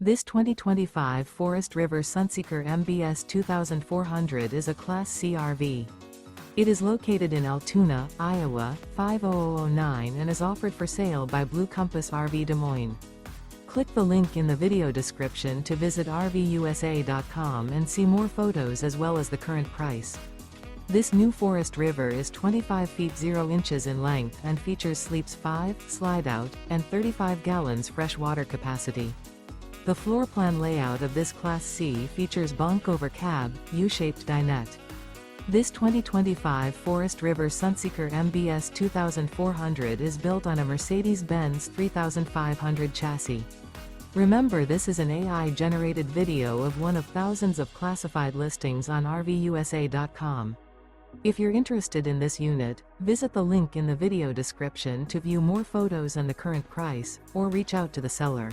This 2025 Forest River Sunseeker MBS 2400 is a Class C RV. It is located in Altoona, Iowa, 50009 and is offered for sale by Blue Compass RV Des Moines. Click the link in the video description to visit RVUSA.com and see more photos as well as the current price. This new Forest River is 25 feet 0 inches in length and features sleeps 5, Slideout, and 35 gallons fresh water capacity. The floor plan layout of this Class C features Bunk Over Cab, U-shaped dinette. This 2025 Forest River Sunseeker MBS 2400 is built on a Mercedes-Benz 3500 chassis. Remember, this is an AI-generated video of one of thousands of classified listings on RVUSA.com. If you're interested in this unit, visit the link in the video description to view more photos and the current price, or reach out to the seller.